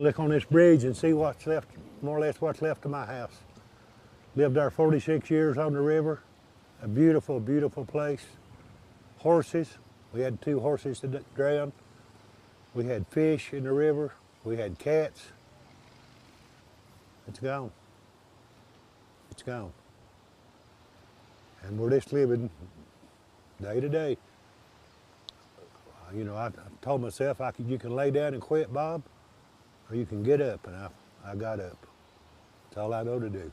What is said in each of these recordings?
Look on this bridge and see what's left, more or less what's left of my house. Lived there 46 years on the river. A beautiful, beautiful place. Horses. We had 2 horses that drowned. We had fish in the river. We had cats. It's gone. It's gone. And we're just living day to day. You know, I told myself you can lay down and quit, Bob, or you can get up, and I got up. That's all I know to do.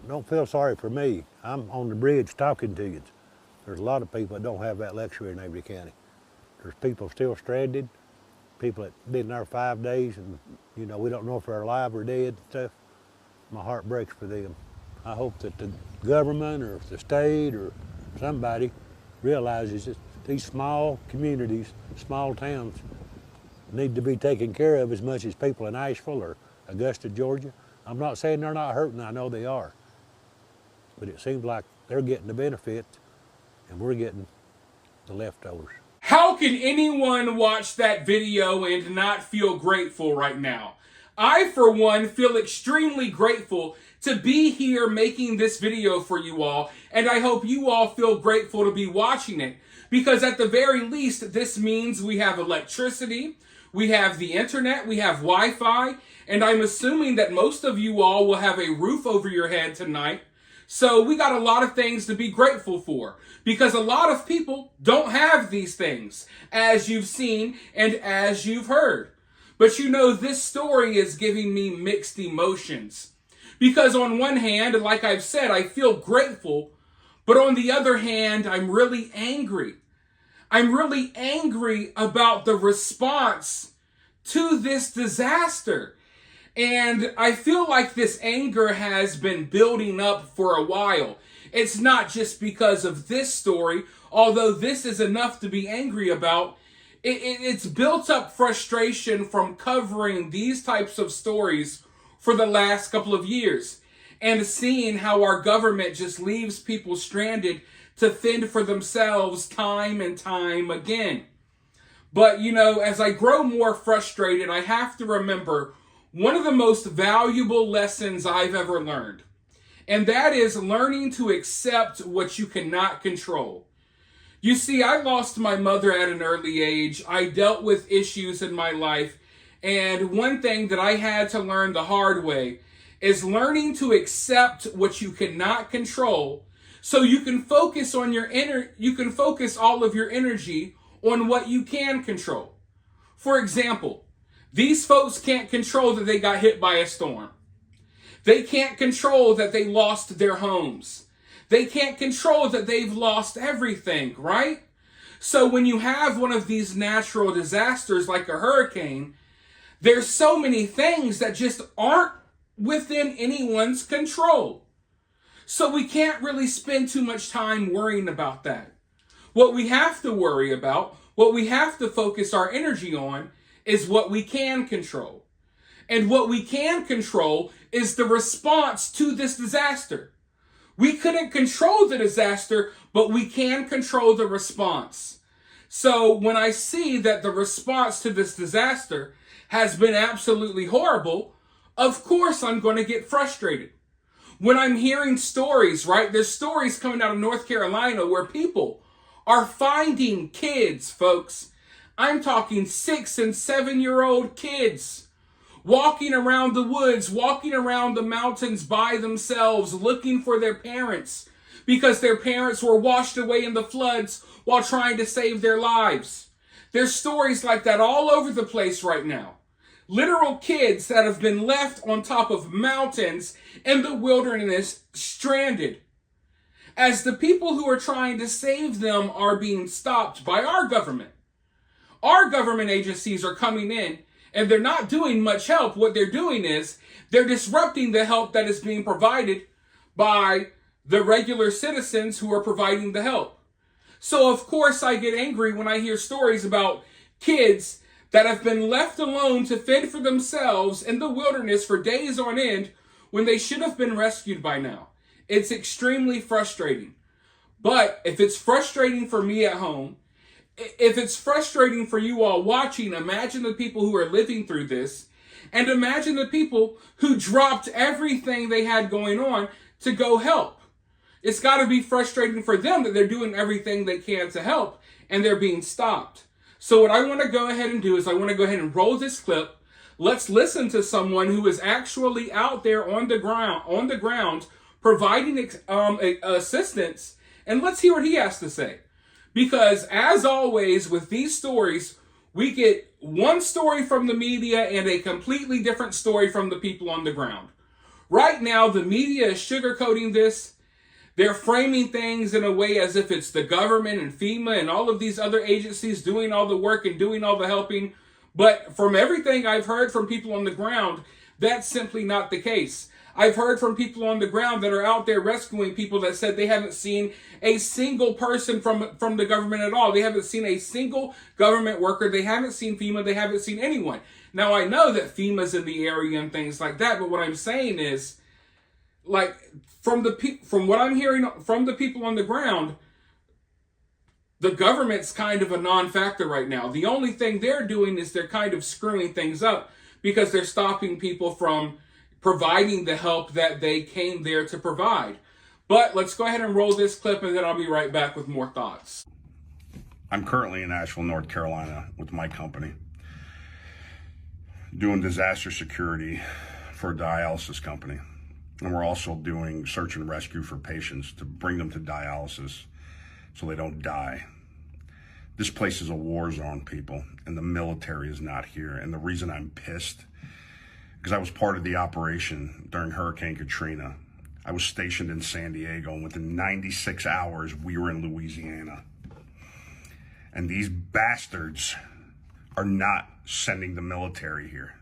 Don't feel sorry for me. I'm on the bridge talking to you. There's a lot of people that don't have that luxury in Avery County. There's people still stranded, people that been there 5 days, and you know, we don't know if they're alive or dead and stuff. My heart breaks for them. I hope that the government or the state or somebody realizes that these small communities, small towns, need to be taken care of as much as people in Asheville or Augusta, Georgia. I'm not saying they're not hurting, I know they are. But it seems like they're getting the benefits and we're getting the leftovers. How can anyone watch that video and not feel grateful right now? I, for one, feel extremely grateful to be here making this video for you all, and I hope you all feel grateful to be watching it, because at the very least, this means we have electricity, we have the internet, we have Wi-Fi, and I'm assuming that most of you all will have a roof over your head tonight. So we got a lot of things to be grateful for, because a lot of people don't have these things, as you've seen and as you've heard. But you know, this story is giving me mixed emotions. Because on one hand, like I've said, I feel grateful, but on the other hand, I'm really angry. I'm really angry about the response to this disaster. And I feel like this anger has been building up for a while. It's not just because of this story, although this is enough to be angry about. It's built up frustration from covering these types of stories for the last couple of years and seeing how our government just leaves people stranded to fend for themselves time and time again. But, you know, as I grow more frustrated, I have to remember one of the most valuable lessons I've ever learned, and that is learning to accept what you cannot control. You see, I lost my mother at an early age. I dealt with issues in my life, and one thing that I had to learn the hard way is learning to accept what you cannot control, so you can focus on you can focus all of your energy on what you can control. For example, these folks can't control that they got hit by a storm. They can't control that they lost their homes. They can't control that they've lost everything, right? So when you have one of these natural disasters like a hurricane, there's so many things that just aren't within anyone's control. So we can't really spend too much time worrying about that. What we have to worry about, what we have to focus our energy on, is what we can control. And what we can control is the response to this disaster. We couldn't control the disaster, but we can control the response. So when I see that the response to this disaster has been absolutely horrible, of course I'm going to get frustrated. When I'm hearing stories, right? There's stories coming out of North Carolina where people are finding kids, folks. I'm talking 6 and 7-year-old kids walking around the woods, walking around the mountains by themselves, looking for their parents because their parents were washed away in the floods while trying to save their lives. There's stories like that all over the place right now. Literal kids that have been left on top of mountains in the wilderness, stranded, as the people who are trying to save them are being stopped by our government. Our government agencies are coming in, and they're not doing much help. What they're doing is they're disrupting the help that is being provided by the regular citizens who are providing the help. So of course I get angry when I hear stories about kids that have been left alone to fend for themselves in the wilderness for days on end when they should have been rescued by now. It's extremely frustrating. But if it's frustrating for me at home, if it's frustrating for you all watching, imagine the people who are living through this. And imagine the people who dropped everything they had going on to go help. It's got to be frustrating for them that they're doing everything they can to help and they're being stopped. So what I want to go ahead and do is I want to go ahead and roll this clip. Let's listen to someone who is actually out there on the ground providing assistance, and let's hear what he has to say. Because as always with these stories, we get one story from the media and a completely different story from the people on the ground. Right now, the media is sugarcoating this. They're framing things in a way as if it's the government and FEMA and all of these other agencies doing all the work and doing all the helping. But from everything I've heard from people on the ground, that's simply not the case. I've heard from people on the ground that are out there rescuing people that said they haven't seen a single person from the government at all. They haven't seen a single government worker. They haven't seen FEMA. They haven't seen anyone. Now, I know that FEMA's in the area and things like that, but what I'm saying is, like, from what I'm hearing from the people on the ground, the government's kind of a non-factor right now. The only thing they're doing is they're kind of screwing things up because they're stopping people from providing the help that they came there to provide. But let's go ahead and roll this clip and then I'll be right back with more thoughts. I'm currently in Asheville, North Carolina with my company doing disaster security for a dialysis company. And we're also doing search and rescue for patients to bring them to dialysis so they don't die. This place is a war zone, people, and the military is not here. And the reason I'm pissed, because I was part of the operation during Hurricane Katrina. I was stationed in San Diego, and within 96 hours, we were in Louisiana. And these bastards are not sending the military here.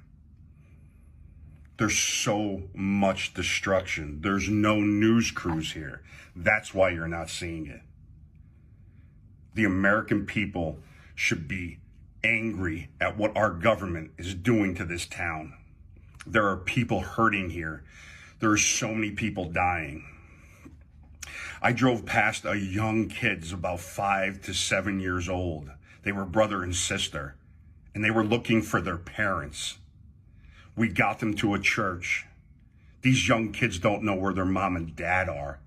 There's so much destruction. There's no news crews here. That's why you're not seeing it. The American people should be angry at what our government is doing to this town. There are people hurting here. There are so many people dying. I drove past a young kids about 5 to 7 years old. They were brother and sister, and they were looking for their parents. We got them to a church. These young kids don't know where their mom and dad are.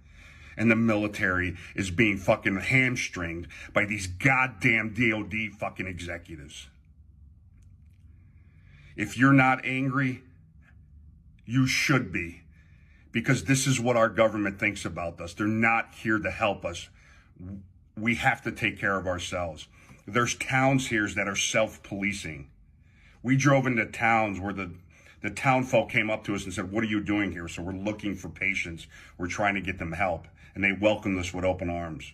And the military is being fucking hamstringed by these goddamn DOD fucking executives. If you're not angry, you should be. Because this is what our government thinks about us. They're not here to help us. We have to take care of ourselves. There's towns here that are self-policing. We drove into towns where the town folk came up to us and said, "What are you doing here?" So we're looking for patients. We're trying to get them help. And they welcomed us with open arms.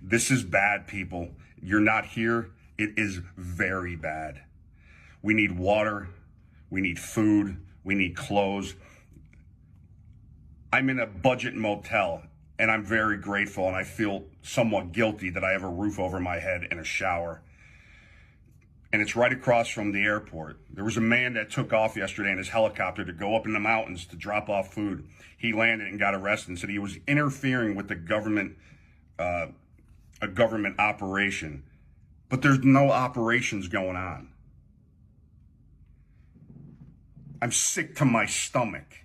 This is bad, people. You're not here. It is very bad. We need water. We need food. We need clothes. I'm in a budget motel, and I'm very grateful, and I feel somewhat guilty that I have a roof over my head and a shower. And it's right across from the airport. There was a man that took off yesterday in his helicopter to go up in the mountains to drop off food. He landed and got arrested and said he was interfering with the government, a government operation. But there's no operations going on. I'm sick to my stomach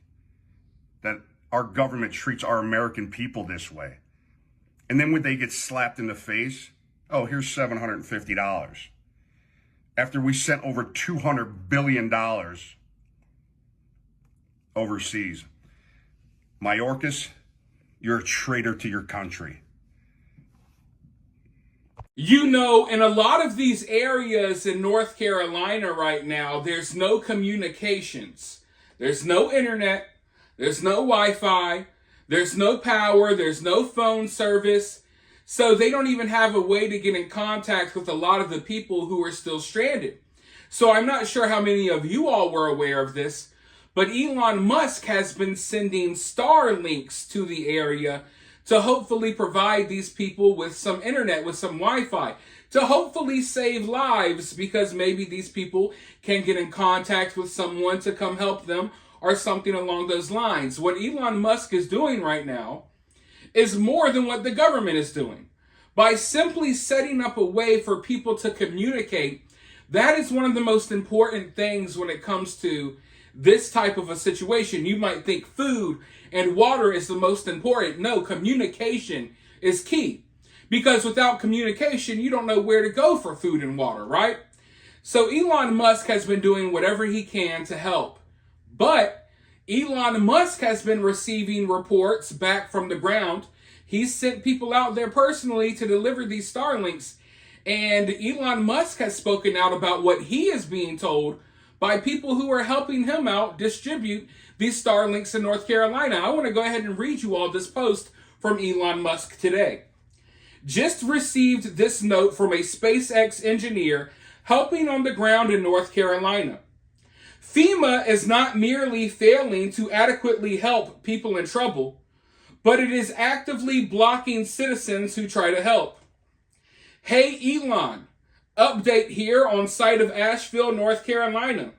that our government treats our American people this way. And then when they get slapped in the face, oh, here's $750. After we sent over $200 billion overseas. Mayorkas, you're a traitor to your country. You know, in a lot of these areas in North Carolina right now, there's no communications. There's no internet. There's no Wi-Fi. There's no power. There's no phone service. So they don't even have a way to get in contact with a lot of the people who are still stranded. So I'm not sure how many of you all were aware of this, but Elon Musk has been sending Starlinks to the area to hopefully provide these people with some internet, with some Wi-Fi, to hopefully save lives, because maybe these people can get in contact with someone to come help them or something along those lines. What Elon Musk is doing right now is more than what the government is doing. By simply setting up a way for people to communicate, That is one of the most important things when it comes to this type of a situation. You might think food and water is the most important. No, communication is key. Because without communication, you don't know where to go for food and water, right? So Elon Musk has been doing whatever he can to help. But Elon Musk has been receiving reports back from the ground. He's sent people out there personally to deliver these Starlinks. And Elon Musk has spoken out about what he is being told by people who are helping him out distribute these Starlinks in North Carolina. I want to go ahead and read you all this post from Elon Musk today. Just received this note from a SpaceX engineer helping on the ground in North Carolina. FEMA is not merely failing to adequately help people in trouble, but it is actively blocking citizens who try to help. Hey Elon, update here on site of Asheville, North Carolina.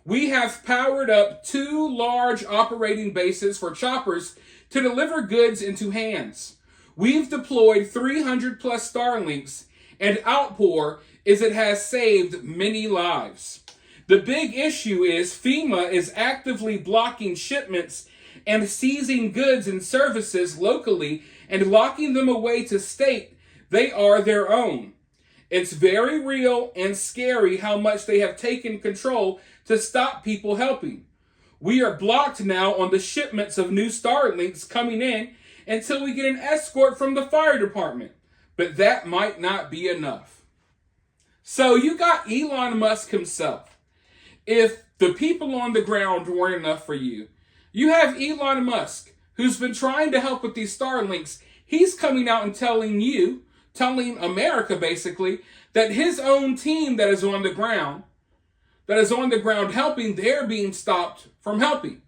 We have powered up 2 large operating bases for choppers to deliver goods into hands. We've deployed 300 plus Starlinks, and outpour is it has saved many lives. The big issue is FEMA is actively blocking shipments and seizing goods and services locally and locking them away to state they are their own. It's very real and scary how much they have taken control to stop people helping. We are blocked now on the shipments of new Starlinks coming in until we get an escort from the fire department. But that might not be enough. So you got Elon Musk himself. If the people on the ground weren't enough for you, you have Elon Musk, who's been trying to help with these Starlinks. He's coming out and telling America basically, that his own team that is on the ground helping, they're being stopped from helping.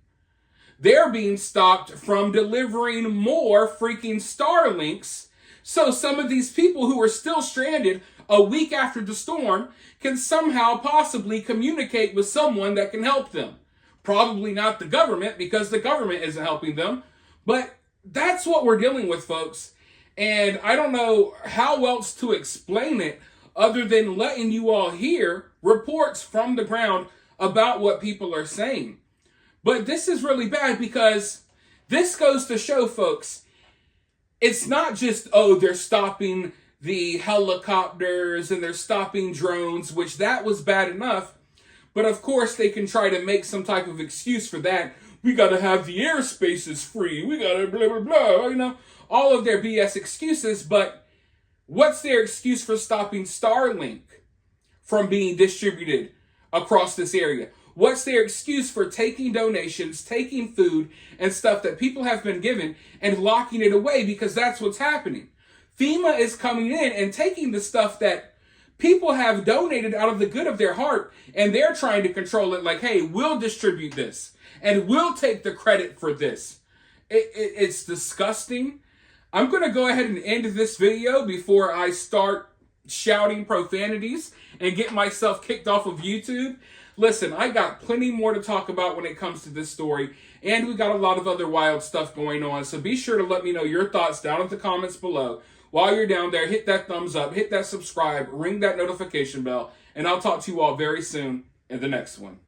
They're being stopped from delivering more freaking Starlinks. So some of these people who are still stranded a week after the storm can somehow possibly communicate with someone that can help them. Probably not the government, because the government isn't helping them. But that's what we're dealing with, folks. And I don't know how else to explain it other than letting you all hear reports from the ground about what people are saying. But this is really bad, because this goes to show, folks, it's not just, oh, they're stopping the helicopters and they're stopping drones, which that was bad enough. But of course, they can try to make some type of excuse for that. We got to have the airspaces free. We got to blah, blah, blah, all of their BS excuses. But what's their excuse for stopping Starlink from being distributed across this area? What's their excuse for taking donations, taking food and stuff that people have been given and locking it away? Because that's what's happening. FEMA is coming in and taking the stuff that people have donated out of the good of their heart, and they're trying to control it like, hey, we'll distribute this and we'll take the credit for this. It's disgusting. I'm going to go ahead and end this video before I start shouting profanities and get myself kicked off of YouTube. Listen, I got plenty more to talk about when it comes to this story, and we got a lot of other wild stuff going on. So be sure to let me know your thoughts down in the comments below. While you're down there, hit that thumbs up, hit that subscribe, ring that notification bell, and I'll talk to you all very soon in the next one.